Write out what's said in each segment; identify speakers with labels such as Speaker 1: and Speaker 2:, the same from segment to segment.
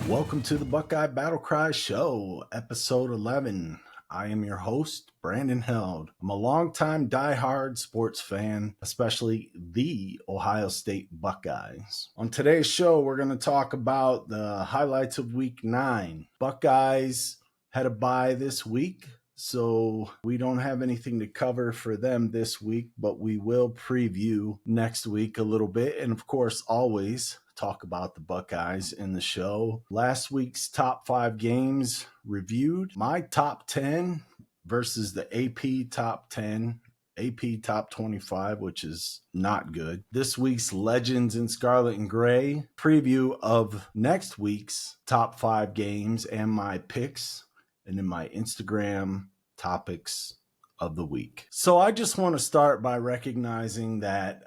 Speaker 1: Welcome to the Buckeye Battle Cry Show, episode 11. I am your host, Brandon Held. I'm a longtime diehard sports fan, especially the Ohio State Buckeyes. On today's show, we're going to talk about the highlights of Week 9. Buckeyes had a bye this week, so we don't have anything to cover for them this week, but we will preview next week a little bit. And of course, always talk about the Buckeyes in the show. Last week's top 5 games reviewed. My top 10 versus the AP top 10, AP top 25, which is not good. This week's Legends in Scarlet and Gray. Preview of next week's top 5 games and my picks. And then my Instagram topics of the week. So I just want to start by recognizing that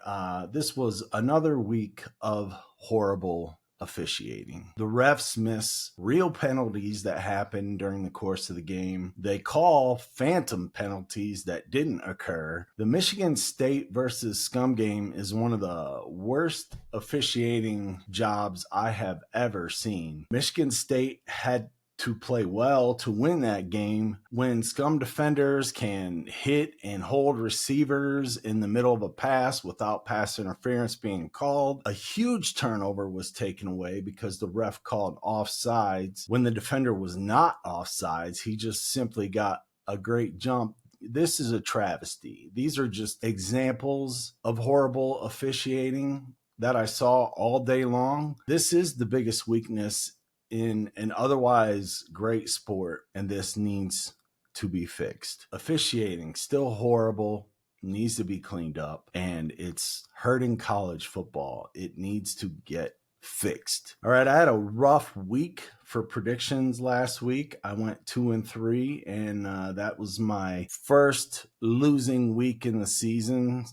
Speaker 1: this was another week of horrible officiating. The refs miss real penalties that happened during the course of the game. They call phantom penalties that didn't occur. The Michigan State versus Scum game is one of the worst officiating jobs I have ever seen. Michigan State had to play well to win that game when Scum defenders can hit and hold receivers in the middle of a pass without pass interference being called. A huge turnover was taken away because the ref called offsides when the defender was not offsides. He just simply got a great jump. This is a travesty. These are just examples of horrible officiating that I saw all day long. This is the biggest weakness in an otherwise great sport, and this needs to be fixed. Officiating, still horrible, needs to be cleaned up, and it's hurting college football. It needs to get fixed. All right, I had a rough week for predictions last week. I went 2-3, and that was my first losing week in the season.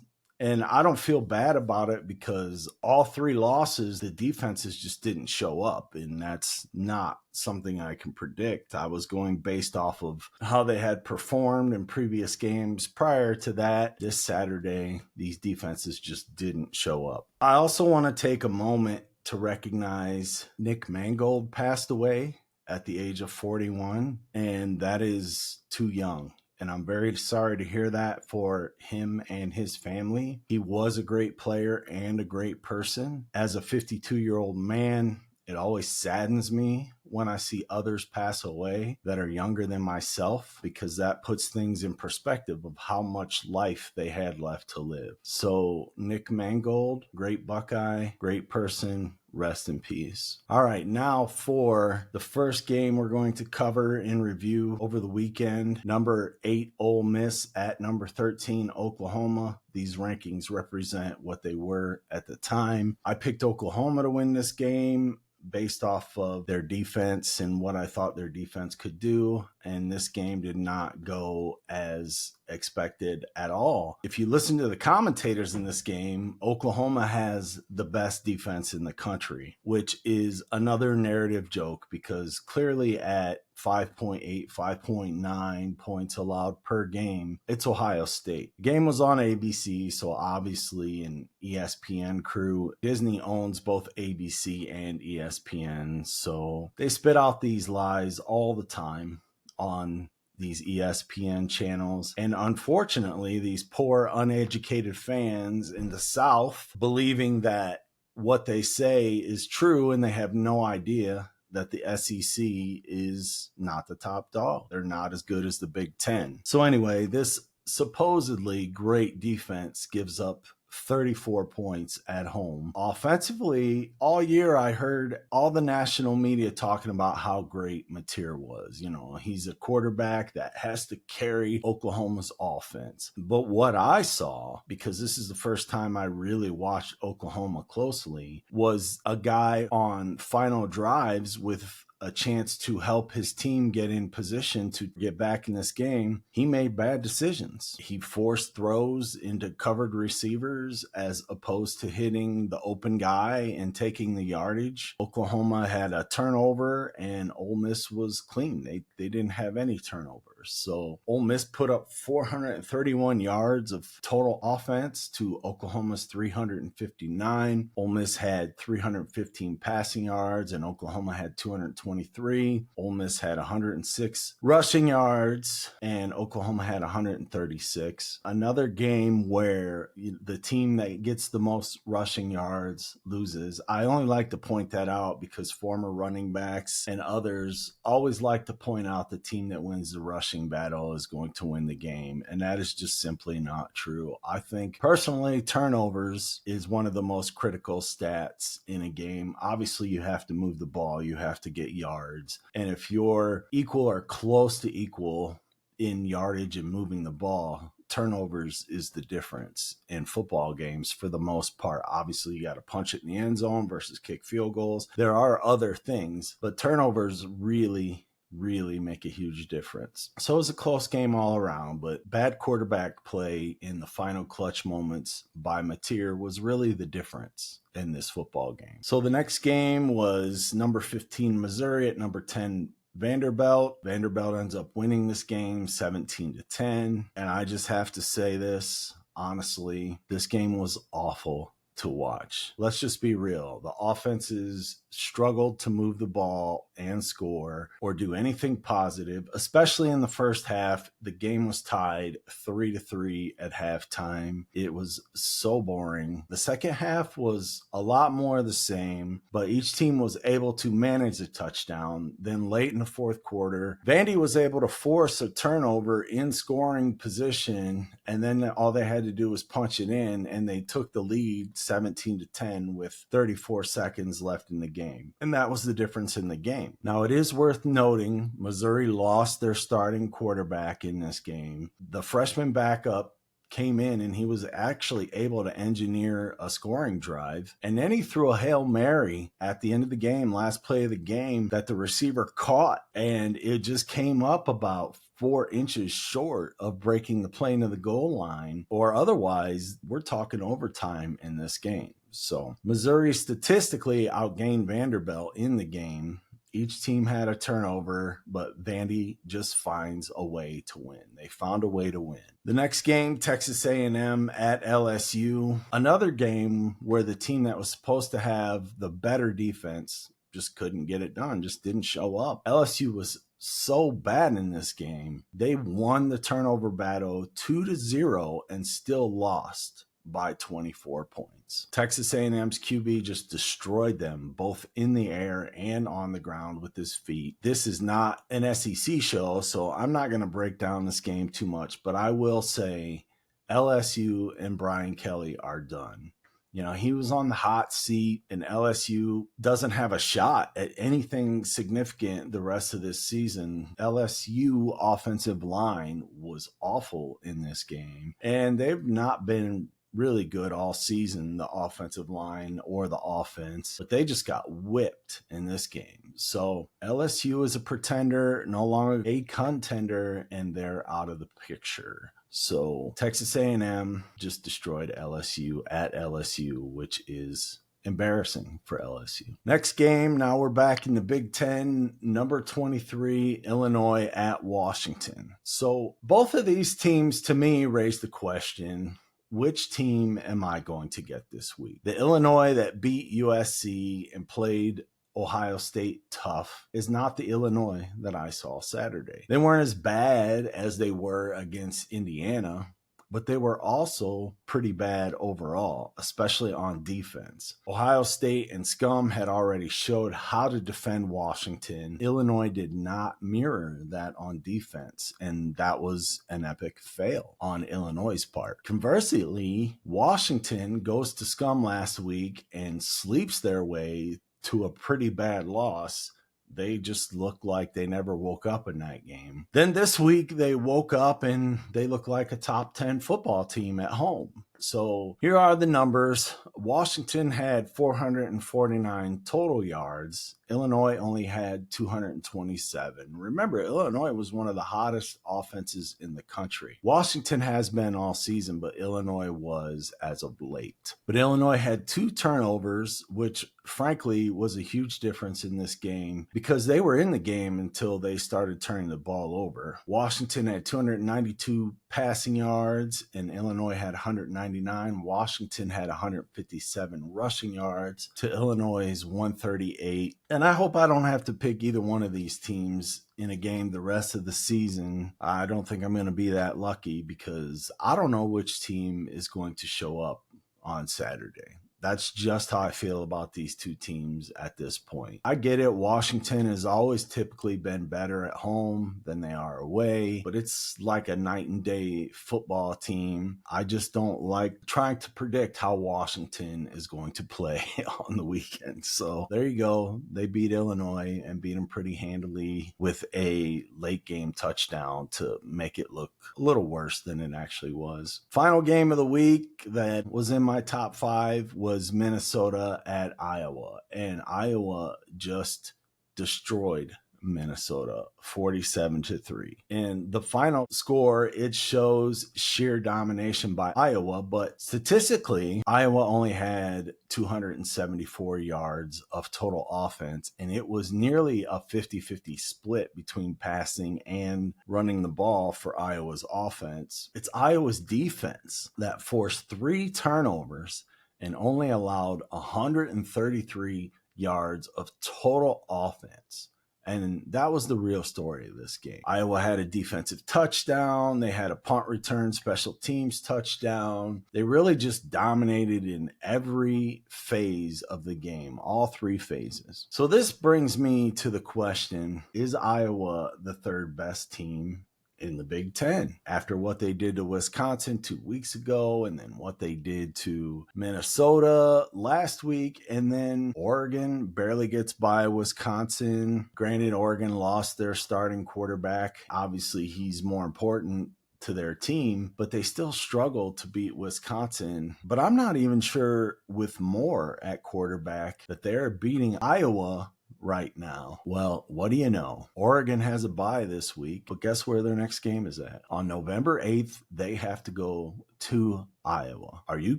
Speaker 1: And I don't feel bad about it because all 3 losses, the defenses just didn't show up. And that's not something I can predict. I was going based off of how they had performed in previous games prior to that. This Saturday, these defenses just didn't show up. I also want to take a moment to recognize Nick Mangold passed away at the age of 41. And that is too young. And I'm very sorry to hear that for him and his family. He was a great player and a great person. As a 52-year-old man, it always saddens me when I see others pass away that are younger than myself, because that puts things in perspective of how much life they had left to live. So Nick Mangold, great Buckeye, great person, rest in peace. All right, now for the first game we're going to cover in review over the weekend. Number 8, Ole Miss at number 13, Oklahoma. These rankings represent what they were at the time. I picked Oklahoma to win this game based off of their defense and what I thought their defense could do. And this game did not go as expected at all. If you listen to the commentators in this game, Oklahoma has the best defense in the country, which is another narrative joke because clearly at 5.8, 5.9 points allowed per game, it's Ohio State. The game was on ABC, so obviously an ESPN crew. Disney owns both ABC and ESPN, so they spit out these lies all the time on these ESPN channels. And unfortunately, these poor, uneducated fans in the South believing that what they say is true and they have no idea that the SEC is not the top dog. They're not as good as the Big Ten. So anyway, this supposedly great defense gives up 34 points at home. Offensively, all year I heard all the national media talking about how great Mateer was. You know, he's a quarterback that has to carry Oklahoma's offense. But what I saw, because this is the first time I really watched Oklahoma closely, was a guy on final drives with a chance to help his team get in position to get back in this game. He made bad decisions. He forced throws into covered receivers as opposed to hitting the open guy and taking the yardage. Oklahoma had a turnover and Ole Miss was clean. They didn't have any turnovers. turnovers. So Ole Miss put up 431 yards of total offense to Oklahoma's 359. Ole Miss had 315 passing yards and Oklahoma had 223. Ole Miss had 106 rushing yards and Oklahoma had 136. Another game where the team that gets the most rushing yards loses. I only like to point that out because former running backs and others always like to point out the team that wins the rushing battle is going to win the game, and that is just simply not true. I think personally turnovers is one of the most critical stats in a game. Obviously you have to move the ball, you have to get yards, and if you're equal or close to equal in yardage and moving the ball, turnovers is the difference in football games for the most part. Obviously, you got to punch it in the end zone versus kick field goals. There are other things, but turnovers really make a huge difference. So it was a close game all around, but bad quarterback play in the final clutch moments by Mateer was really the difference in this football game. So the next game was number 15 Missouri at number 10 Vanderbilt. Vanderbilt ends up winning this game 17-10. And I just have to say this, honestly, this game was awful to watch. Let's just be real. The offenses struggled to move the ball and score or do anything positive, especially in the first half. The game was tied 3-3 at halftime. It was so boring. The second half was a lot more the same, but each team was able to manage a touchdown. Then late in the fourth quarter, Vandy was able to force a turnover in scoring position, and then all they had to do was punch it in, and they took the lead 17-10 with 34 seconds left in the game. And that was the difference in the game. Now, it is worth noting Missouri lost their starting quarterback in this game. The freshman backup came in and he was actually able to engineer a scoring drive. And then he threw a Hail Mary at the end of the game, last play of the game, that the receiver caught. And it just came up about 4 inches short of breaking the plane of the goal line, or otherwise we're talking overtime in this game. So Missouri statistically outgained Vanderbilt in the game. Each team had a turnover, but Vandy just finds a way to win. They found a way to win. The next game, Texas A&M at LSU. Another game where the team that was supposed to have the better defense just couldn't get it done, just didn't show up. LSU was so bad in this game. They won the turnover battle 2-0 and still lost by 24 points. Texas A&M's QB just destroyed them both in the air and on the ground with his feet. This is not an SEC show, so I'm not going to break down this game too much, but I will say LSU and Brian Kelly are done. You know, he was on the hot seat, and LSU doesn't have a shot at anything significant the rest of this season. LSU offensive line was awful in this game, and they've not been really good all season, the offensive line or the offense, but they just got whipped in this game. So LSU is a pretender, no longer a contender, and they're out of the picture. So Texas A&M just destroyed LSU at LSU, which is embarrassing for LSU. Next game, now we're back in the Big Ten, number 23, Illinois at Washington. So both of these teams, to me, raise the question, which team am I going to get this week? The Illinois that beat USC and played Ohio State tough is not the Illinois that I saw Saturday. They weren't as bad as they were against Indiana, but they were also pretty bad overall, especially on defense. Ohio State and Scum had already showed how to defend Washington. Illinois did not mirror that on defense, and that was an epic fail on Illinois' part. Conversely, Washington goes to Scum last week and sleeps their way to a pretty bad loss. They just looked like they never woke up in that game. Then this week, they woke up and they look like a top 10 football team at home. So here are the numbers. Washington had 449 total yards. Illinois only had 227. Remember, Illinois was one of the hottest offenses in the country. Washington has been all season, but Illinois was as of late. But Illinois had 2 turnovers, which frankly was a huge difference in this game because they were in the game until they started turning the ball over. Washington had 292 passing yards and Illinois had 199. Washington had 157 rushing yards to Illinois' 138. And I hope I don't have to pick either one of these teams in a game the rest of the season. I don't think I'm going to be that lucky because I don't know which team is going to show up on Saturday. That's just how I feel about these 2 teams at this point. I get it. Washington has always typically been better at home than they are away, but it's like a night and day football team. I just don't like trying to predict how Washington is going to play on the weekend. So there you go. They beat Illinois and beat them pretty handily with a late game touchdown to make it look a little worse than it actually was. Final game of the week that was in my top 5 was Minnesota at Iowa, and Iowa just destroyed Minnesota 47-3. And the final score, it shows sheer domination by Iowa, but statistically, Iowa only had 274 yards of total offense, and it was nearly a 50-50 split between passing and running the ball for Iowa's offense. It's Iowa's defense that forced 3 turnovers and only allowed 133 yards of total offense. And that was the real story of this game. Iowa had a defensive touchdown. They had a punt return, special teams touchdown. They really just dominated in every phase of the game, all 3 phases. So this brings me to the question, is Iowa the 3rd best team in the Big Ten after what they did to Wisconsin 2 weeks ago, and then what they did to Minnesota last week, and then Oregon barely gets by Wisconsin. Granted, Oregon lost their starting quarterback. Obviously, he's more important to their team, but they still struggle to beat Wisconsin. But I'm not even sure with Moore at quarterback that they're beating Iowa right now. Well, what do you know? Oregon has a bye this week, but guess where their next game is at? On November 8th, they have to go to Iowa. Are you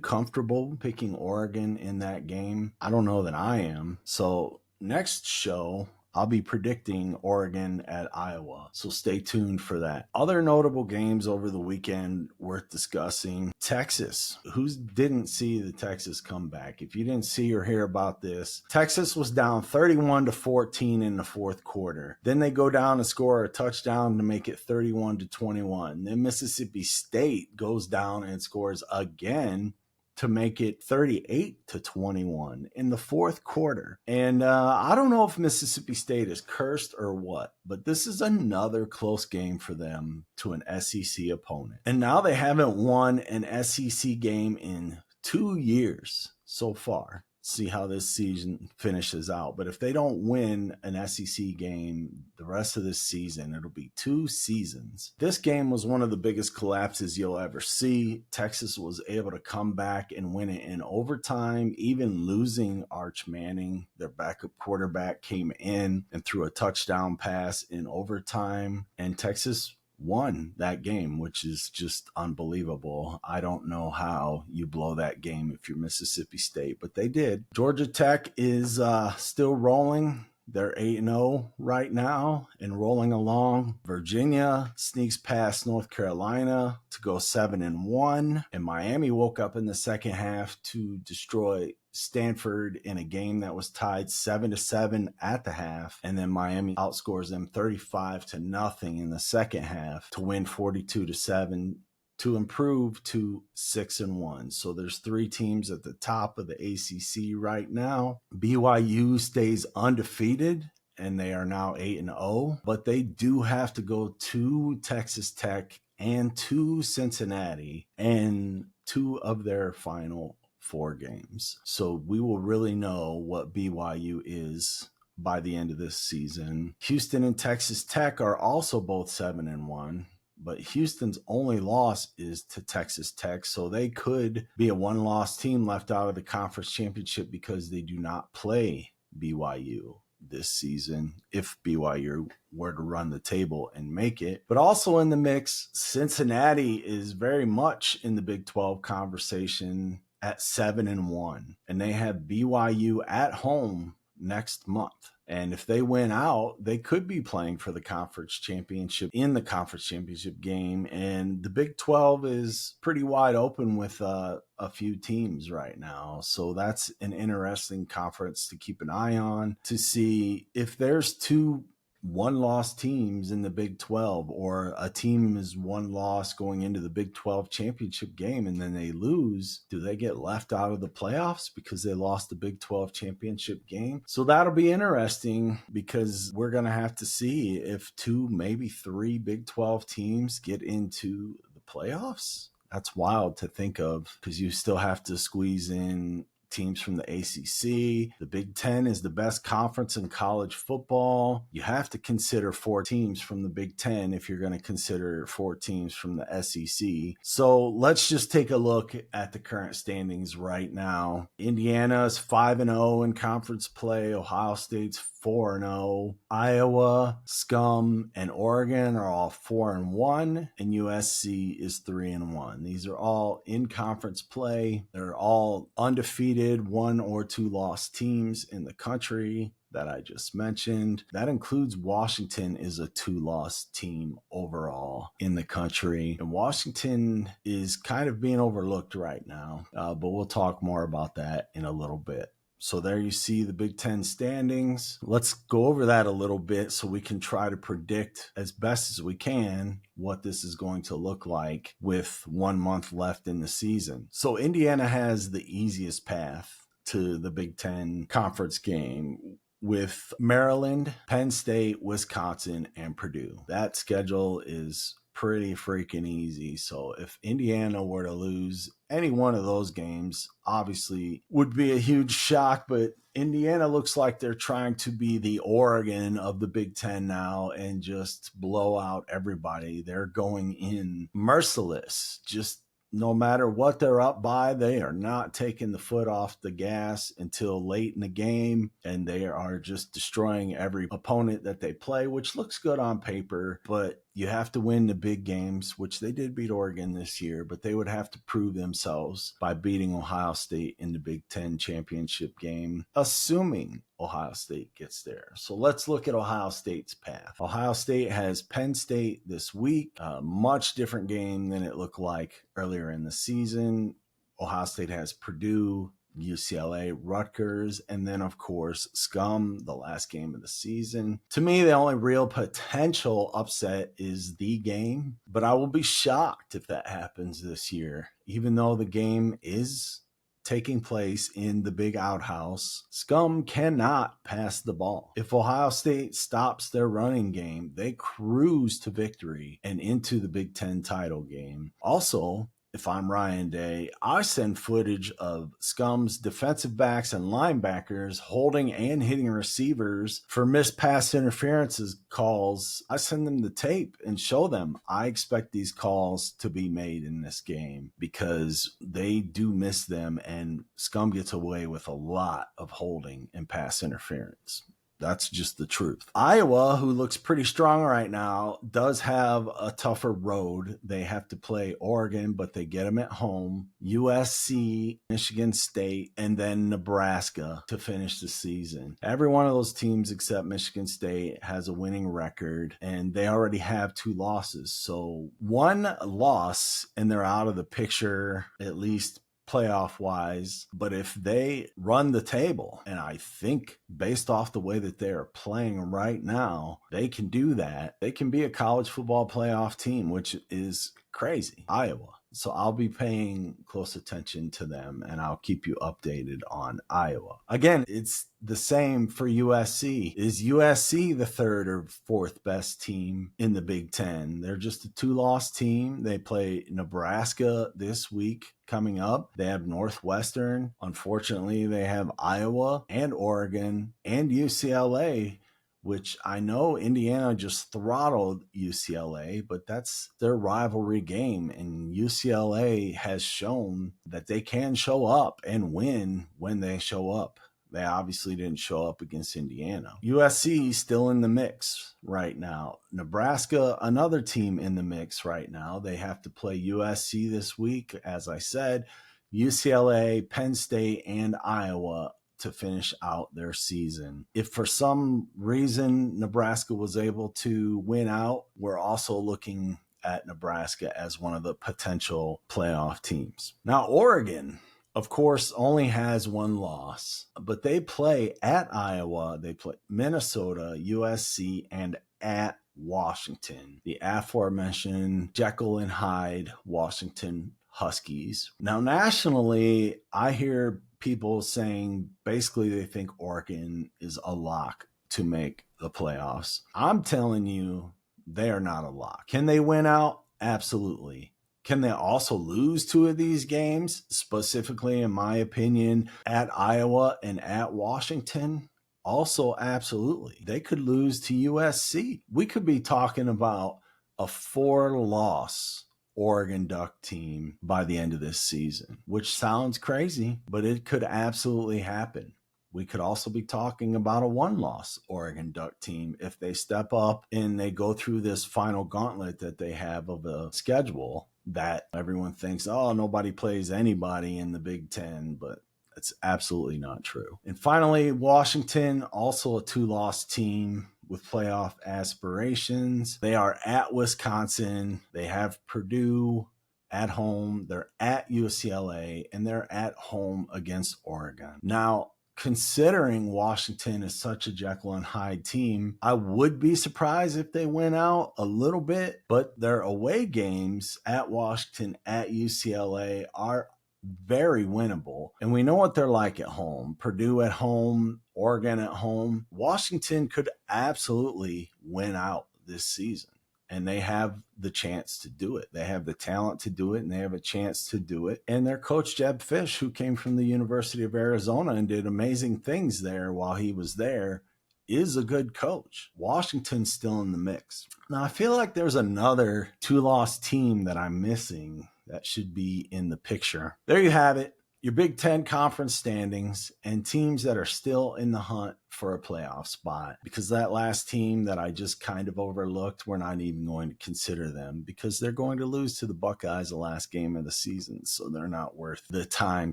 Speaker 1: comfortable picking Oregon in that game? I don't know that I am. So next show, I'll be predicting Oregon at Iowa, so stay tuned for that. Other notable games over the weekend worth discussing. Texas. Who didn't see the Texas comeback? If you didn't see or hear about this, Texas was down 31-14 in the 4th quarter. Then they go down and score a touchdown to make it 31-21. Then Mississippi State goes down and scores again to make it 38-21 in the 4th quarter. And I don't know if Mississippi State is cursed or what, but this is another close game for them to an SEC opponent. And now they haven't won an SEC game in 2 years so far. See how this season finishes out. But if they don't win an SEC game the rest of this season, it'll be 2 seasons. This game was one of the biggest collapses you'll ever see. Texas was able to come back and win it in overtime, even losing Arch Manning. Their backup quarterback came in and threw a touchdown pass in overtime, and Texas won that game, which is just unbelievable. I don't know how you blow that game if you're Mississippi State, but they did. Georgia Tech is still rolling. They're 8-0 right now and rolling along. Virginia sneaks past North Carolina to go 7-1. And Miami woke up in the second half to destroy Stanford in a game that was tied 7-7 at the half. And then Miami outscores them 35-0 in the second half to win 42-7. To improve to 6-1. So there's 3 teams at the top of the ACC right now. BYU stays undefeated and they are now 8-0, but they do have to go to Texas Tech and to Cincinnati in 2 of their final 4 games. So we will really know what BYU is by the end of this season. Houston and Texas Tech are also both 7-1. But Houston's only loss is to Texas Tech, so they could be a 1-loss team left out of the conference championship because they do not play BYU this season if BYU were to run the table and make it. But also in the mix, Cincinnati is very much in the Big 12 conversation at 7-1, and they have BYU at home next month. And if they win out, they could be playing for the conference championship in the conference championship game. And the Big 12 is pretty wide open with a few teams right now. So that's an interesting conference to keep an eye on to see if there's two one-loss teams in the Big 12, or a team is one loss going into the Big 12 championship game and then they lose. Do they get left out of the playoffs because they lost the Big 12 championship game? So that'll be interesting, because we're going to have to see if 2, maybe 3 Big 12 teams get into the playoffs. That's wild to think of, because you still have to squeeze in teams from the ACC. The Big Ten is the best conference in college football. You have to consider 4 teams from the Big Ten if you're going to consider 4 teams from the SEC. So let's just take a look at the current standings right now. Indiana is 5-0 in conference play. Ohio State's 4-0. Iowa, Scum, and Oregon are all 4-1, and USC is 3-1. These are all in conference play. They're all undefeated 1 or 2 loss teams in the country that I just mentioned. That includes Washington is a 2-loss team overall in the country. And Washington is kind of being overlooked right now, but we'll talk more about that in a little bit. So there you see the Big Ten standings. Let's go over that a little bit so we can try to predict as best as we can what this is going to look like with 1 month left in the season. So Indiana has the easiest path to the Big Ten conference game, with Maryland, Penn State, Wisconsin, and Purdue. That schedule is pretty freaking easy. So if Indiana were to lose any one of those games, obviously would be a huge shock, but Indiana looks like they're trying to be the Oregon of the Big Ten now and just blow out everybody. They're going in merciless, just no matter what they're up by, they are not taking the foot off the gas until late in the game, and they are just destroying every opponent that they play, which looks good on paper, but you have to win the big games, which they did beat Oregon this year, but they would have to prove themselves by beating Ohio State in the Big Ten championship game, assuming Ohio State gets there. So let's look at Ohio State's path. Ohio State has Penn State this week, a much different game than it looked like earlier in the season. Ohio State has Purdue, UCLA, Rutgers, and then, of course, Scum, the last game of the season. To me, the only real potential upset is the game, but I will be shocked if that happens this year. Even though the game is taking place in the big outhouse, Scum cannot pass the ball. If Ohio State stops their running game, they cruise to victory and into the Big Ten title game. Also, if I'm Ryan Day, I send footage of Scum's defensive backs and linebackers holding and hitting receivers for missed pass interferences calls. I send them the tape and show them I expect these calls to be made in this game, because they do miss them, and Scum gets away with a lot of holding and pass interference. That's just the truth. Iowa, who looks pretty strong right now, does have a tougher road. They have to play Oregon, but they get them at home. USC, Michigan State, and then Nebraska to finish the season. Every one of those teams except Michigan State has a winning record, and they already have 2 losses. So 1 loss, and they're out of the picture, at least playoff wise. But if they run the table, and I think based off the way that they are playing right now, they can do that. They can be a college football playoff team, which is crazy. Iowa. So I'll be paying close attention to them, and I'll keep you updated on Iowa. Again, it's the same for USC. Is USC the 3rd or 4th best team in the Big Ten? They're just a 2-loss team. They play Nebraska this week coming up. They have Northwestern. Unfortunately, they have Iowa and Oregon and UCLA, which I know Indiana just throttled UCLA, but that's their rivalry game. And UCLA has shown that they can show up and win when they show up. They obviously didn't show up against Indiana. USC still in the mix right now. Nebraska, another team in the mix right now. They have to play USC this week, as I said, UCLA, Penn State, and Iowa to finish out their season. If for some reason Nebraska was able to win out, we're also looking at Nebraska as one of the potential playoff teams. Now, Oregon, of course, only has one loss, but they play at Iowa, they play Minnesota, USC, and at Washington, the aforementioned Jekyll and Hyde Washington Huskies. Now, nationally, I hear people saying basically they think Oregon is a lock to make the playoffs. I'm telling you, they are not a lock. Can they win out? Absolutely. Can they also lose two of these games, specifically, in my opinion, at Iowa and at Washington? Also, absolutely. They could lose to USC. We could be talking about a 4-loss Oregon Duck team by the end of this season, which sounds crazy, but it could absolutely happen. We could also be talking about a 1-loss Oregon Duck team if they step up and they go through this final gauntlet that they have of a schedule that everyone thinks, oh, nobody plays anybody in the Big Ten, but it's absolutely not true. And finally, Washington, also a 2-loss team with playoff aspirations. They are at Wisconsin. They have Purdue at home. They're at UCLA, and they're at home against Oregon. Now, considering Washington is such a Jekyll and Hyde team, I would be surprised if they win out a little bit, but their away games at Washington, at UCLA are very winnable. And we know what they're like at home. Purdue at home, Oregon at home. Washington could absolutely win out this season. And they have the chance to do it. They have the talent to do it, and they have a chance to do it. And their coach, Jeb Fish, who came from the University of Arizona and did amazing things there while he was there, is a good coach. Washington's still in the mix. Now, I feel like there's another 2-loss team that I'm missing that should be in the picture. There you have it. Your Big Ten conference standings and teams that are still in the hunt for a playoff spot, because that last team that I just kind of overlooked, we're not even going to consider them because they're going to lose to the Buckeyes the last game of the season. So they're not worth the time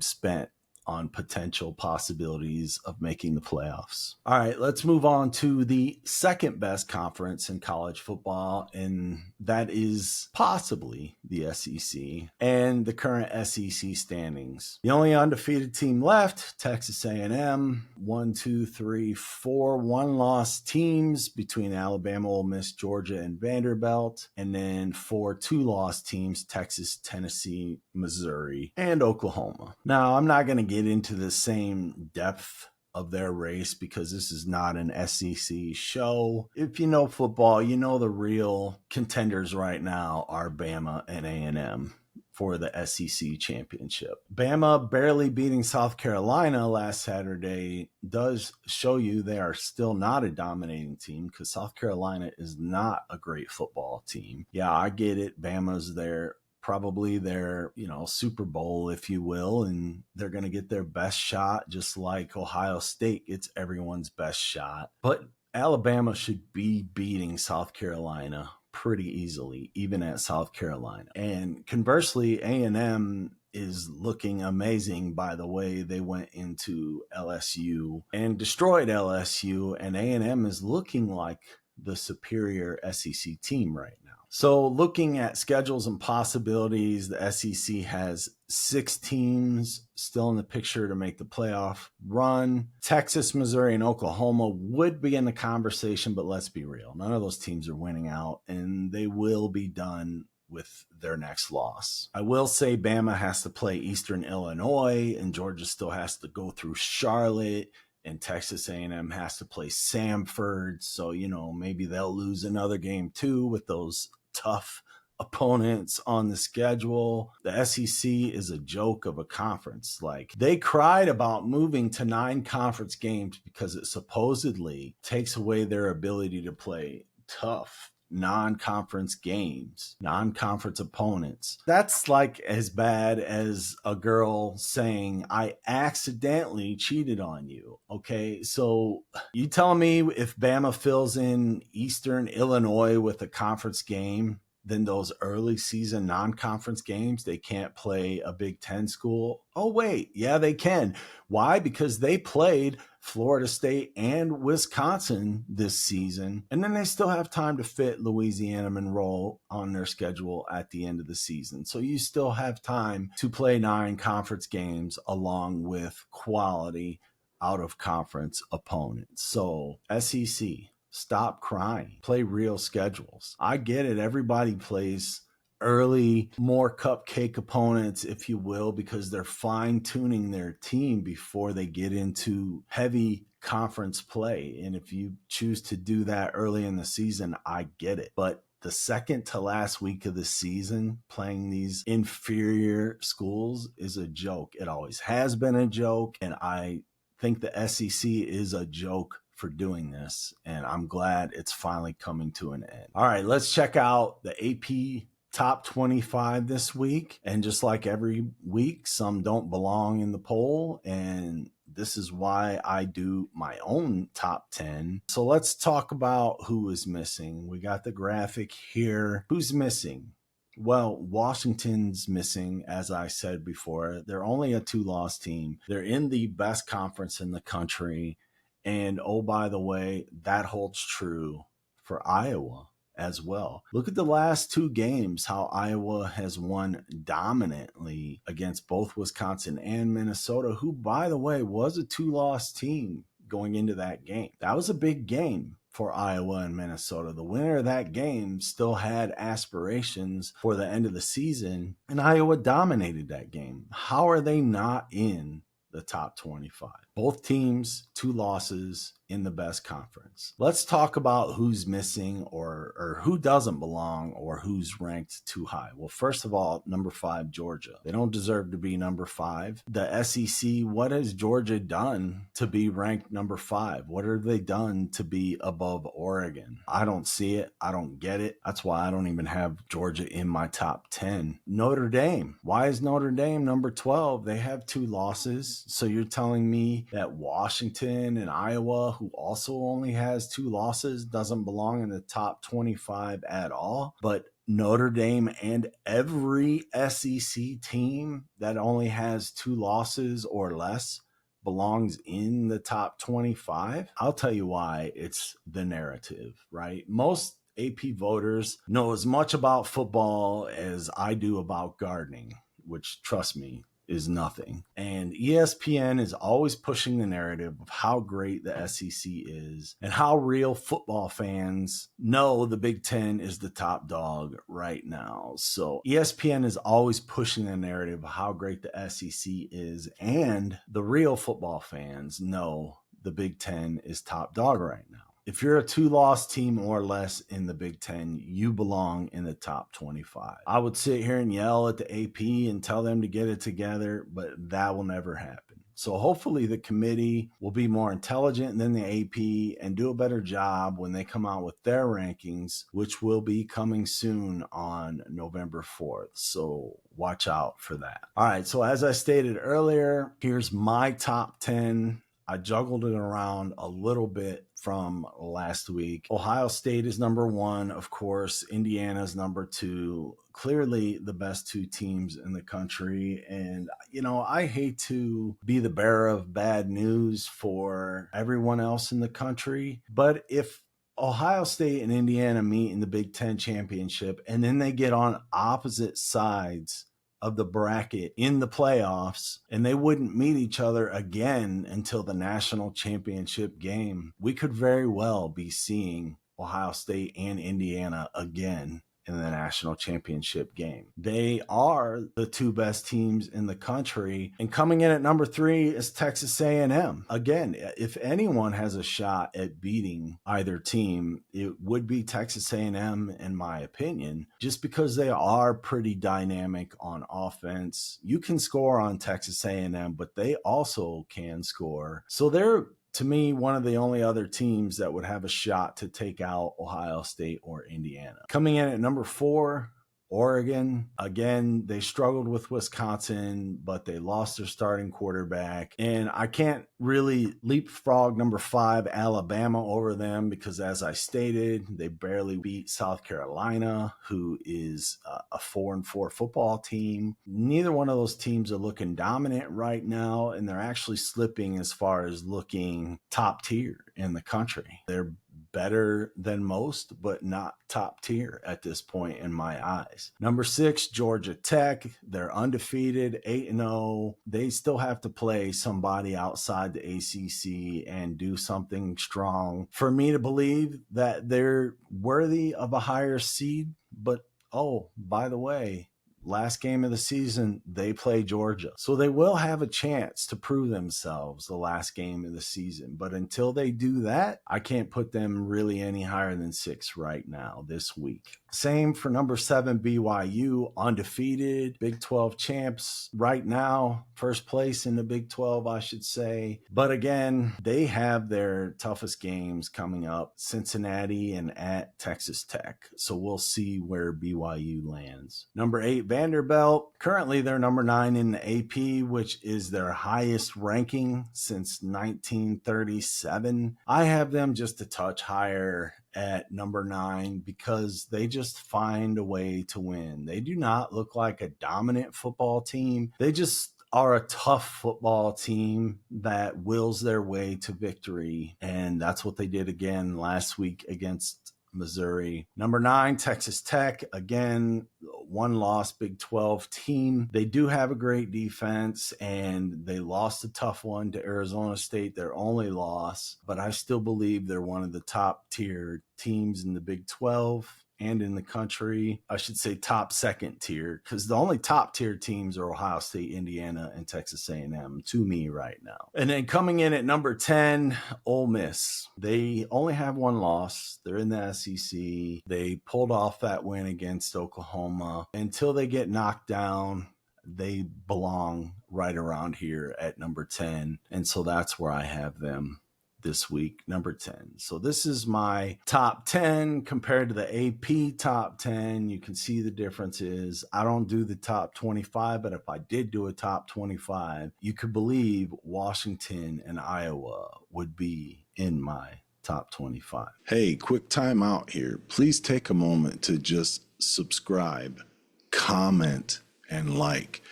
Speaker 1: spent on potential possibilities of making the playoffs. All right, let's move on to the second best conference in college football, and that is possibly the SEC and the current SEC standings. The only undefeated team left, Texas A&M, 1, 2, 3, 4 one-loss teams between Alabama, Ole Miss, Georgia, and Vanderbilt, and then 4 two-loss teams, Texas, Tennessee, Missouri, and Oklahoma. Now, I'm not going to get into the same depth of their race because this is not an SEC show. If you know football, you know the real contenders right now are Bama and A&M for the SEC championship. Bama barely beating South Carolina last Saturday does show you they are still not a dominating team because South Carolina is not a great football team. Yeah, I get it. Bama's there. Probably their, Super Bowl, if you will, and they're going to get their best shot, just like Ohio State gets everyone's best shot. But Alabama should be beating South Carolina pretty easily, even at South Carolina. And conversely, A&M is looking amazing by the way they went into LSU and destroyed LSU, and A&M is looking like the superior SEC team right now. So looking at schedules and possibilities, the SEC has 6 teams still in the picture to make the playoff run. Texas, Missouri, and Oklahoma would be in the conversation, but let's be real. None of those teams are winning out, and they will be done with their next loss. I will say Bama has to play Eastern Illinois, and Georgia still has to go through Charlotte, and Texas A&M has to play Samford. So, maybe they'll lose another game too with those tough opponents on the schedule. The SEC is a joke of a conference. Like, they cried about moving to 9 conference games because it supposedly takes away their ability to play tough non-conference games, non-conference opponents. That's like as bad as a girl saying, I accidentally cheated on you. Okay, so you telling me if Bama fills in Eastern Illinois with a conference game, then those early season non-conference games, they can't play a Big Ten school? Oh, wait. Yeah, they can. Why? Because they played Florida State and Wisconsin this season, and then they still have time to fit Louisiana Monroe on their schedule at the end of the season. So you still have time to play 9 conference games along with quality out of conference opponents. So SEC, stop crying. Play real schedules. I get it. Everybody plays early, more cupcake opponents, if you will, because they're fine tuning their team before they get into heavy conference play. And if you choose to do that early in the season, I get it. But the second to last week of the season, playing these inferior schools is a joke. It always has been a joke. And I think the SEC is a joke for doing this, and I'm glad it's finally coming to an end. All right, let's check out the AP top 25 this week. And just like every week, some don't belong in the poll, and this is why I do my own top 10. So let's talk about who is missing. We got the graphic here. Who's missing? Well, Washington's missing, as I said before. They're only a 2-loss team. They're in the best conference in the country. And oh, by the way, that holds true for Iowa as well. Look at the last 2 games, how Iowa has won dominantly against both Wisconsin and Minnesota, who, by the way, was a 2-loss team going into that game. That was a big game for Iowa and Minnesota. The winner of that game still had aspirations for the end of the season, and Iowa dominated that game. How are they not in the top 25? Both teams, 2 losses in the best conference. Let's talk about who's missing or who doesn't belong or who's ranked too high. Well, first of all, number 5, Georgia. They don't deserve to be number 5. The SEC, what has Georgia done to be ranked number 5? What have they done to be above Oregon? I don't see it. I don't get it. That's why I don't even have Georgia in my top 10. Notre Dame. Why is Notre Dame number 12? They have 2 losses. So you're telling me that Washington and Iowa, who also only has 2 losses, doesn't belong in the top 25 at all? But Notre Dame and every SEC team that only has 2 losses or less belongs in the top 25? I'll tell you why. It's the narrative, right? Most AP voters know as much about football as I do about gardening, which, trust me, is nothing. And ESPN is always pushing the narrative of how great the SEC is and how real football fans know the Big Ten is the top dog right now. So ESPN is always pushing the narrative of how great the SEC is, and the real football fans know the Big Ten is top dog right now. If you're a 2-loss team or less in the Big Ten, you belong in the top 25. I would sit here and yell at the AP and tell them to get it together, but that will never happen. So hopefully the committee will be more intelligent than the AP and do a better job when they come out with their rankings, which will be coming soon on November 4th. So watch out for that. All right, so as I stated earlier, here's my top 10. I juggled it around a little bit from last week. Ohio State is number 1, of course. Indiana's number 2. Clearly the best 2 teams in the country. And, you know, I hate to be the bearer of bad news for everyone else in the country, but if Ohio State and Indiana meet in the Big Ten championship and then they get on opposite sides of the bracket in the playoffs, and they wouldn't meet each other again until the national championship game, we could very well be seeing Ohio State and Indiana again in the national championship game. They are the 2 best teams in the country, and coming in at number 3 is Texas A&M. Again, if anyone has a shot at beating either team, it would be Texas A&M in my opinion, just because they are pretty dynamic on offense. You can score on Texas A&M, but they also can score. So they're to me, one of the only other teams that would have a shot to take out Ohio State or Indiana. Coming in at number 4, Oregon. Again, they struggled with Wisconsin, but they lost their starting quarterback. And I can't really leapfrog number 5, Alabama, over them because, as I stated, they barely beat South Carolina, who is a 4-4 football team. Neither one of those teams are looking dominant right now, and they're actually slipping as far as looking top tier in the country. They're better than most, but not top tier at this point in my eyes. Number 6, Georgia Tech. They're undefeated, 8-0. They still have to play somebody outside the ACC and do something strong for me to believe that they're worthy of a higher seed. But, oh, by the way, last game of the season, they play Georgia. So they will have a chance to prove themselves the last game of the season. But until they do that, I can't put them really any higher than 6 right now this week. Same for number 7, BYU, undefeated, Big 12 champs right now, first place in the Big 12, I should say. But again, they have their toughest games coming up, Cincinnati and at Texas Tech. So we'll see where BYU lands. Number 8, Vanderbilt. Currently, they're number 9 in the AP, which is their highest ranking since 1937. I have them just a touch higher at number 9 because they just find a way to win. They do not look like a dominant football team. They just are a tough football team that wills their way to victory. And that's what they did again last week against Missouri. Number 9, Texas Tech. Again, one loss Big 12 team. They do have a great defense, and they lost a tough one to Arizona State, their only loss. But I still believe they're one of the top tier teams in the Big 12 and in the country. I should say top second tier, because the only top tier teams are Ohio State, Indiana, and Texas A&M to me right now. And then coming in at number 10, Ole Miss. They only have one loss. They're in the SEC. They pulled off that win against Oklahoma. Until they get knocked down, they belong right around here at number 10. And so that's where I have them this week, number 10. So this is my top 10 compared to the AP top 10. You can see the differences. I don't do the top 25, but if I did do a top 25, you could believe Washington and Iowa would be in my top 25.
Speaker 2: Hey, quick time out here. Please take a moment to just subscribe, comment, and like.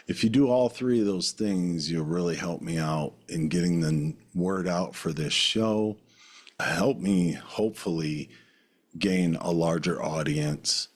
Speaker 2: If you do all 3 of those things, you'll really help me out in getting the word out for this show. Help me hopefully gain a larger audience.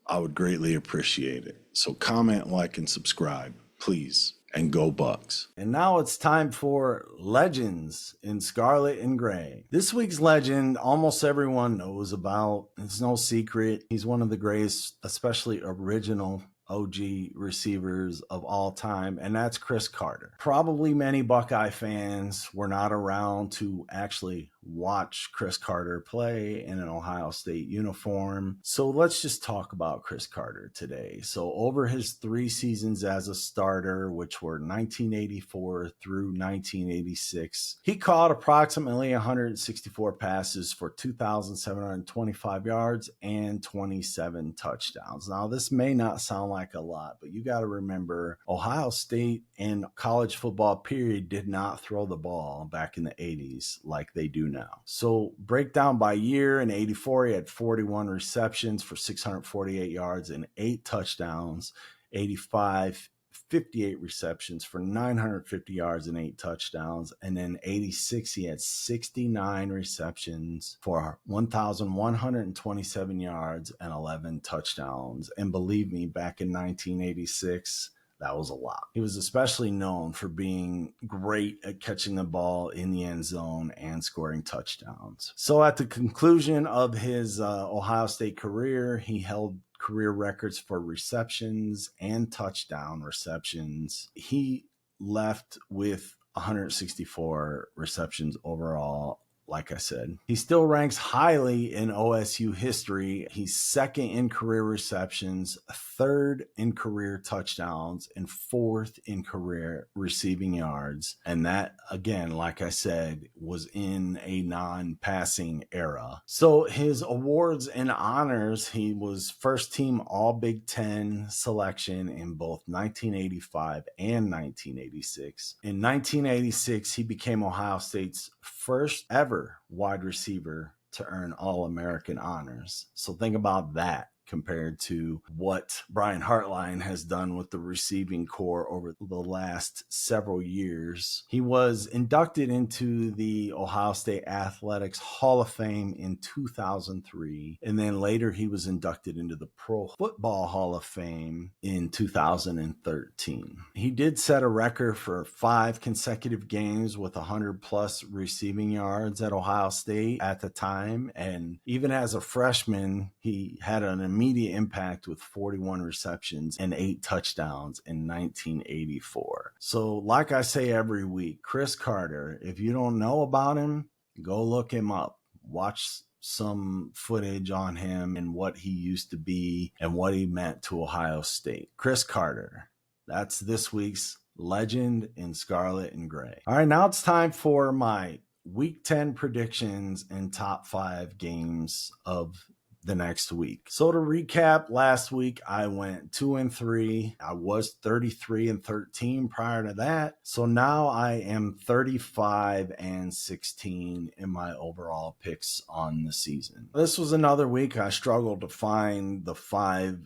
Speaker 2: I would greatly appreciate it. So comment, like, and subscribe, please. And go Bucks.
Speaker 1: And now it's time for Legends in Scarlet and Gray. This week's legend, almost everyone knows about. It's no secret. He's one of the greatest, especially original OG receivers of all time, and that's Cris Carter. Probably many Buckeye fans were not around to actually watch Cris Carter play in an Ohio State uniform. So let's just talk about Cris Carter today. So over his 3 seasons as a starter, which were 1984 through 1986, he caught approximately 164 passes for 2,725 yards and 27 touchdowns. Now, this may not sound like a lot, but you got to remember Ohio State and college football period did not throw the ball back in the 80s like they do now. So breakdown by year, in 84, he had 41 receptions for 648 yards and 8 touchdowns. 85, 58 receptions for 950 yards and 8 touchdowns. And then 86, he had 69 receptions for 1,127 yards and 11 touchdowns. And believe me, back in 1986, that was a lot. He was especially known for being great at catching the ball in the end zone and scoring touchdowns. So at the conclusion of his Ohio State career, he held career records for receptions and touchdown receptions. He left with 164 receptions overall, like I said. He still ranks highly in OSU history. He's second in career receptions, third in career touchdowns, and fourth in career receiving yards. And that, again, like I said, was in a non-passing era. So his awards and honors, he was first team All Big Ten selection in both 1985 and 1986. In 1986, he became Ohio State's first ever wide receiver to earn All-American honors. So think about that compared to what Brian Hartline has done with the receiving corps over the last several years. He was inducted into the Ohio State Athletics Hall of Fame in 2003, and then later he was inducted into the Pro Football Hall of Fame in 2013. He did set a record for 5 consecutive games with 100 plus receiving yards at Ohio State at the time, and even as a freshman, he had an immediate impact with 41 receptions and 8 touchdowns in 1984. So like I say every week, Chris Carter, if you don't know about him, go look him up. Watch some footage on him and what he used to be and what he meant to Ohio State. Chris Carter. That's this week's legend in Scarlet and Gray. All right, now it's time for my Week 10 predictions and top 5 games of the next week. So to recap, last week I went 2-3. I was 33-13 prior to that. So now I am 35-16 in my overall picks on the season. This was another week I struggled to find the 5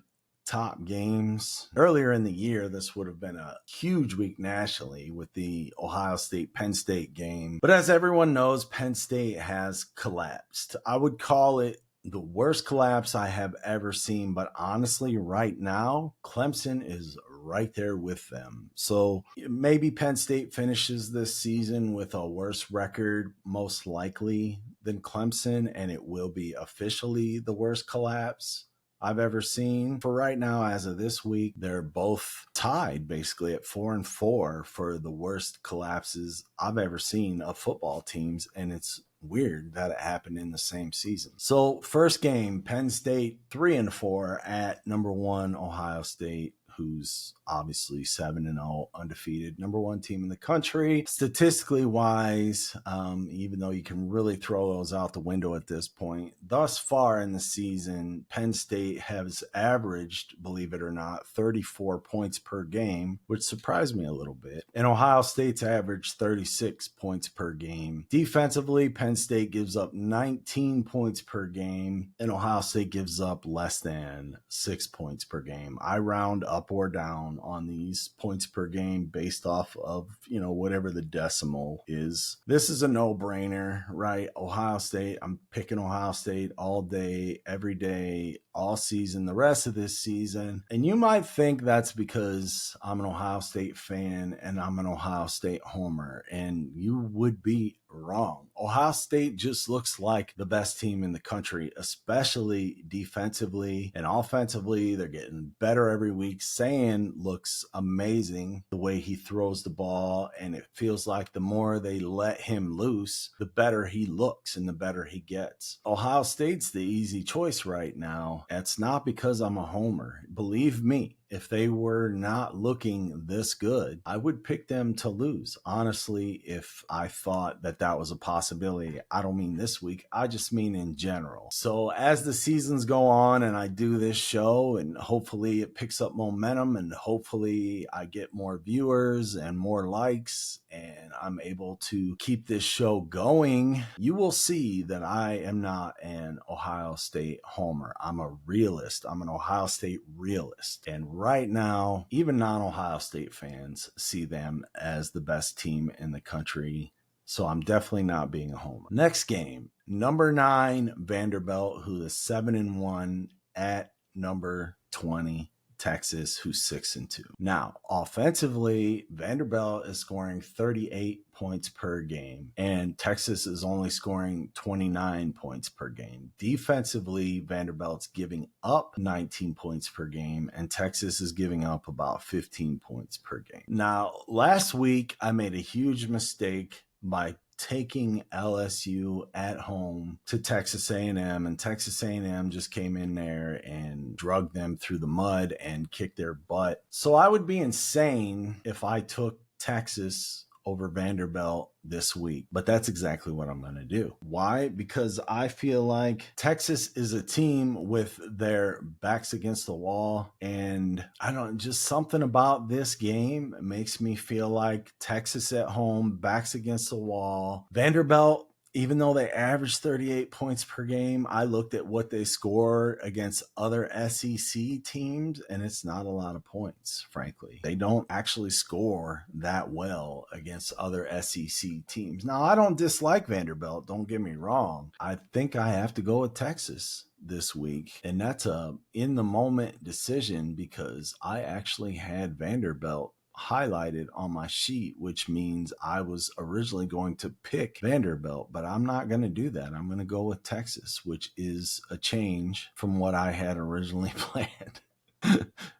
Speaker 1: top games. Earlier in the year, this would have been a huge week nationally with the Ohio State-Penn State game. But as everyone knows, Penn State has collapsed. I would call it the worst collapse I have ever seen, but honestly, right now, Clemson is right there with them. So maybe Penn State finishes this season with a worse record, most likely, than Clemson, and it will be officially the worst collapse I've ever seen. For right now, as of this week, they're both tied basically at 4-4 for the worst collapses I've ever seen of football teams, and it's weird that it happened in the same season. So first game, Penn State 3-4 at number 1 Ohio State, who's obviously 7-0, undefeated, number 1 team in the country. Statistically wise, even though you can really throw those out the window at this point, thus far in the season, Penn State has averaged, believe it or not, 34 points per game, which surprised me a little bit. And Ohio State's averaged 36 points per game. Defensively, Penn State gives up 19 points per game, and Ohio State gives up less than 6 points per game. I round up or down on these points per game based off of, whatever the decimal is. This is a no-brainer, right? Ohio State, I'm picking Ohio State all day, every day, all season, the rest of this season. And you might think that's because I'm an Ohio State fan and I'm an Ohio State homer, and you would be wrong. Ohio State just looks like the best team in the country, especially defensively and offensively. They're getting better every week. Sayan looks amazing the way he throws the ball, and it feels like the more they let him loose, the better he looks and the better he gets. Ohio State's the easy choice right now. It's not because I'm a homer. Believe me, if they were not looking this good, I would pick them to lose. Honestly, if I thought that was a possibility, I don't mean this week, I just mean in general. So as the seasons go on and I do this show, and hopefully it picks up momentum, and hopefully I get more viewers and more likes, and I'm able to keep this show going, you will see that I am not an Ohio State homer. I'm a realist. I'm an Ohio State realist. And right now, even non-Ohio State fans see them as the best team in the country. So I'm definitely not being a homer. Next game, number 9 Vanderbilt, who is 7-1 at number 20 Texas, who's 6-2. Now, offensively, Vanderbilt is scoring 38 points per game, and Texas is only scoring 29 points per game. Defensively, Vanderbilt's giving up 19 points per game, and Texas is giving up about 15 points per game. Now, last week, I made a huge mistake by taking LSU at home to Texas A&M, and Texas A&M just came in there and drugged them through the mud and kicked their butt. So I would be insane if I took Texas over Vanderbilt this week, but that's exactly what I'm going to do. Why? Because I feel like Texas is a team with their backs against the wall, and I don't, just something about this game makes me feel like Texas at home, backs against the wall. Vanderbilt, even though they average 38 points per game, I looked at what they score against other SEC teams, and it's not a lot of points, frankly. They don't actually score that well against other SEC teams. Now, I don't dislike Vanderbilt, don't get me wrong. I think I have to go with Texas this week, and that's a in-the-moment decision because I actually had Vanderbilt highlighted on my sheet, which means I was originally going to pick Vanderbilt, but I'm not going to do that. I'm going to go with Texas, which is a change from what I had originally planned.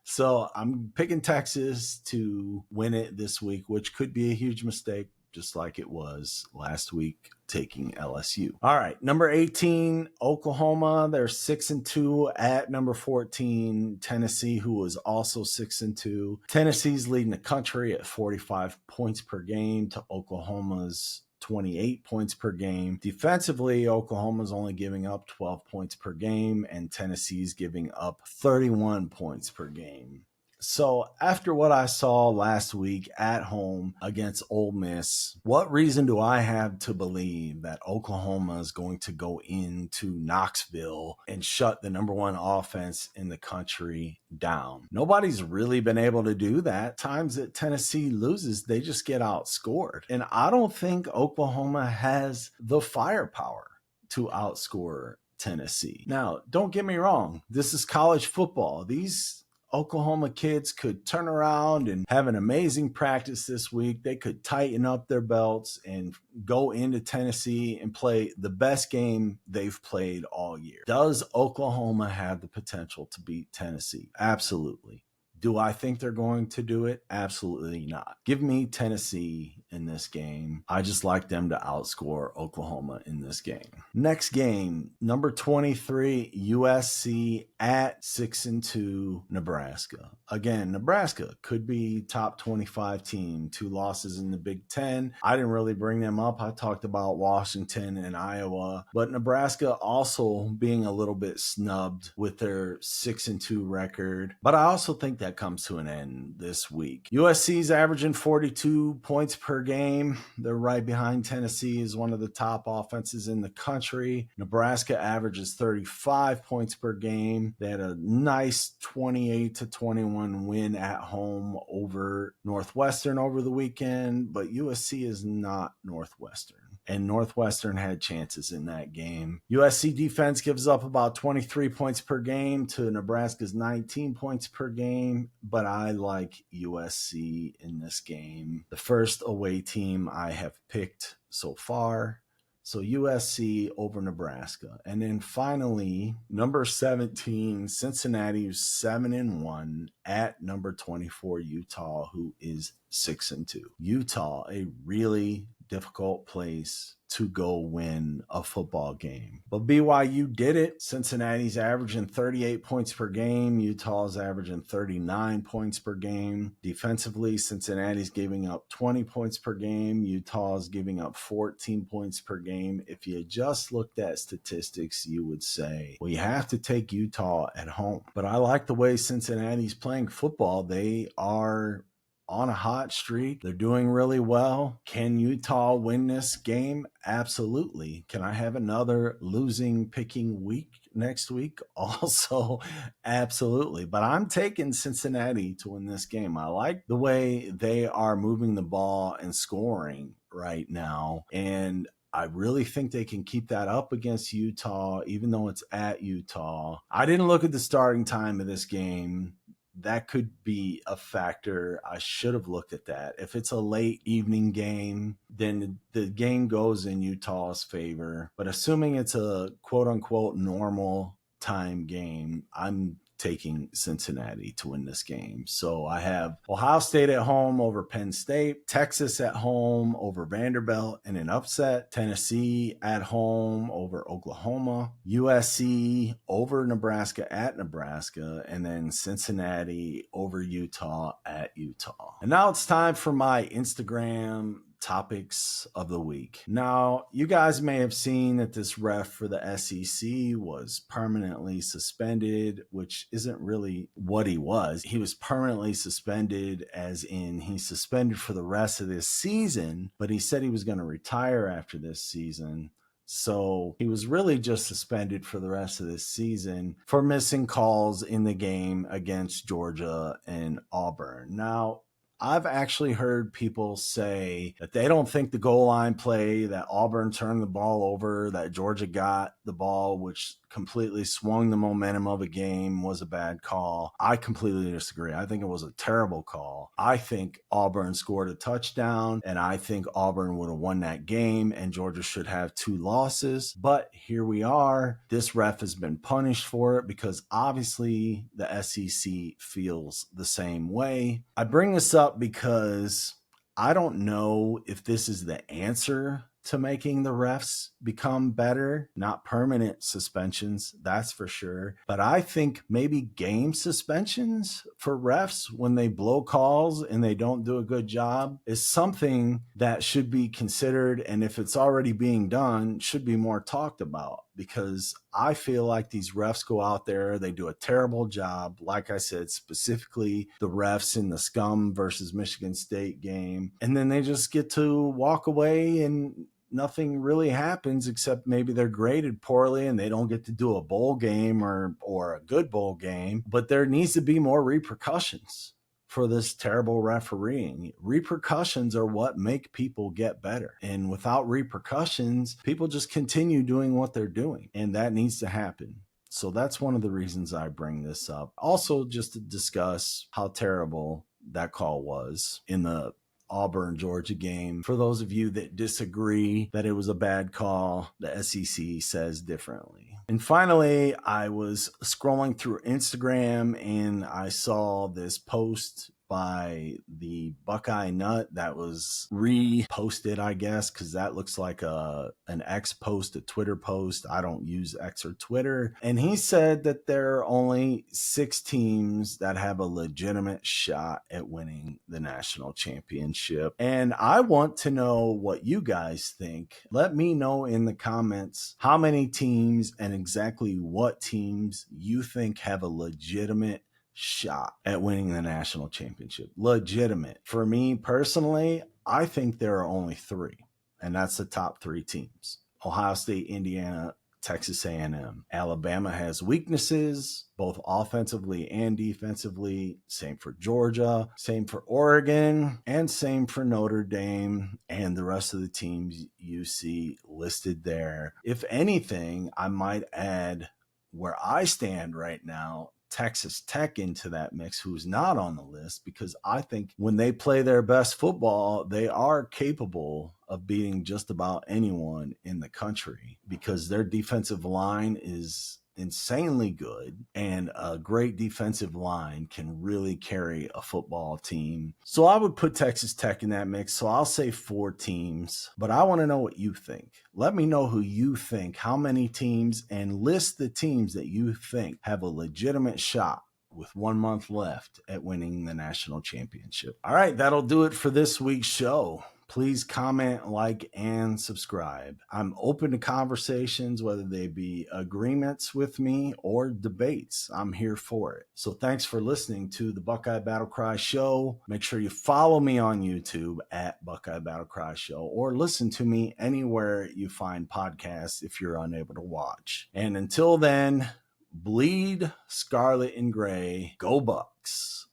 Speaker 1: So I'm picking Texas to win it this week, which could be a huge mistake, just like it was last week taking LSU. All right, number 18, Oklahoma. They're 6-2 at number 14, Tennessee, who was also 6-2. Tennessee's leading the country at 45 points per game to Oklahoma's 28 points per game. Defensively, Oklahoma's only giving up 12 points per game, and Tennessee's giving up 31 points per game. So after what I saw last week at home against Ole Miss, what reason do I have to believe that Oklahoma is going to go into Knoxville and shut the number one offense in the country down? Nobody's really been able to do that. Times that Tennessee loses, they just get outscored. And I don't think Oklahoma has the firepower to outscore Tennessee. Now, don't get me wrong. This is college football. These Oklahoma kids could turn around and have an amazing practice this week. They could tighten up their belts and go into Tennessee and play the best game they've played all year. Does Oklahoma have the potential to beat Tennessee? Absolutely. Do I think they're going to do it? Absolutely not. Give me Tennessee in this game. I just like them to outscore Oklahoma in this game. Next game, number 23, USC at 6-2, Nebraska. Again, Nebraska could be top 25 team. 2 losses in the Big Ten. I didn't really bring them up. I talked about Washington and Iowa, but Nebraska also being a little bit snubbed with their 6-2 record. But I also think that comes to an end this week. USC's averaging 42 points per game. They're right behind Tennessee as one of the top offenses in the country. Nebraska averages 35 points per game. They had a nice 28-21 win at home over Northwestern over the weekend, but USC is not Northwestern. And Northwestern had chances in that game. USC defense gives up about 23 points per game to Nebraska's 19 points per game, but I like USC in this game. The first away team I have picked so far. So USC over Nebraska. And then finally, number 17, Cincinnati, who's 7-1 at number 24, Utah, who is 6-2. Utah, a really difficult place to go win a football game. But BYU did it. Cincinnati's averaging 38 points per game. Utah's averaging 39 points per game. Defensively, Cincinnati's giving up 20 points per game. Utah's giving up 14 points per game. If you just looked at statistics, you would say, well, you have to take Utah at home. But I like the way Cincinnati's playing football. They are on a hot streak. They're doing really well. Can Utah win this game? Absolutely. Can I have another losing picking week next week? Also, absolutely. But I'm taking Cincinnati to win this game. I like the way they are moving the ball and scoring right now. And I really think they can keep that up against Utah, even though it's at Utah. I didn't look at the starting time of this game. That could be a factor. I should have looked at that. If it's a late evening game, then the game goes in Utah's favor. But assuming it's a quote unquote normal time game, I'm taking Cincinnati to win this game. So I have Ohio State at home over Penn State, Texas at home over Vanderbilt in an upset, Tennessee at home over Oklahoma, USC over Nebraska at Nebraska, and then Cincinnati over Utah at Utah. And now it's time for my Instagram topics of the week. Now, you guys may have seen that this ref for the SEC was permanently suspended, which isn't really what he was. He was permanently suspended, as in he's suspended for the rest of this season, but he said he was going to retire after this season. So he was really just suspended for the rest of this season for missing calls in the game against Georgia and Auburn. Now, I've actually heard people say that they don't think the goal line play, that Auburn turned the ball over, that Georgia got the ball, which completely swung the momentum of a game, was a bad call. I completely disagree. I think it was a terrible call. I think Auburn scored a touchdown, and I think Auburn would have won that game, and Georgia should have 2 losses. But here we are. This ref has been punished for it because obviously the SEC feels the same way. I bring this up because I don't know if this is the answer to making the refs become better. Not permanent suspensions, that's for sure. But I think maybe game suspensions for refs when they blow calls and they don't do a good job is something that should be considered. And if it's already being done, should be more talked about. Because I feel like these refs go out there, they do a terrible job. Like I said, specifically the refs in the Scum versus Michigan State game. And then they just get to walk away and nothing really happens except maybe they're graded poorly and they don't get to do a bowl game or a good bowl game. But there needs to be more repercussions for this terrible refereeing. Repercussions are what make people get better. And without repercussions, people just continue doing what they're doing. And that needs to happen. So that's one of the reasons I bring this up. Also, just to discuss how terrible that call was in the Auburn-Georgia game. For those of you that disagree that it was a bad call, the SEC says differently. And finally, I was scrolling through Instagram and I saw this post by the Buckeye Nut that was reposted, I guess, because that looks like an X post, a Twitter post. I don't use X or Twitter. And he said that there are only 6 teams that have a legitimate shot at winning the national championship. And I want to know what you guys think. Let me know in the comments how many teams and exactly what teams you think have a legitimate shot at winning the national championship. Legitimate. For me personally, I think there are only 3, and that's the top 3 teams: Ohio State, Indiana, Texas A&M. Alabama has weaknesses, both offensively and defensively. Same for Georgia, same for Oregon, and same for Notre Dame and the rest of the teams you see listed there. If anything, I might add where I stand right now, Texas Tech into that mix, who's not on the list, because I think when they play their best football, they are capable of beating just about anyone in the country because their defensive line is insanely good, and a great defensive line can really carry a football team. So I would put Texas Tech in that mix. So I'll say 4 teams, but I want to know what you think. Let me know who you think, how many teams, and list the teams that you think have a legitimate shot with 1 month left at winning the national championship. All right, that'll do it for this week's show. Please comment, like, and subscribe. I'm open to conversations, whether they be agreements with me or debates. I'm here for it. So thanks for listening to the Buckeye Battle Cry Show. Make sure you follow me on YouTube at Buckeye Battle Cry Show, or listen to me anywhere you find podcasts if you're unable to watch. And until then, bleed scarlet and gray. Go Bucks.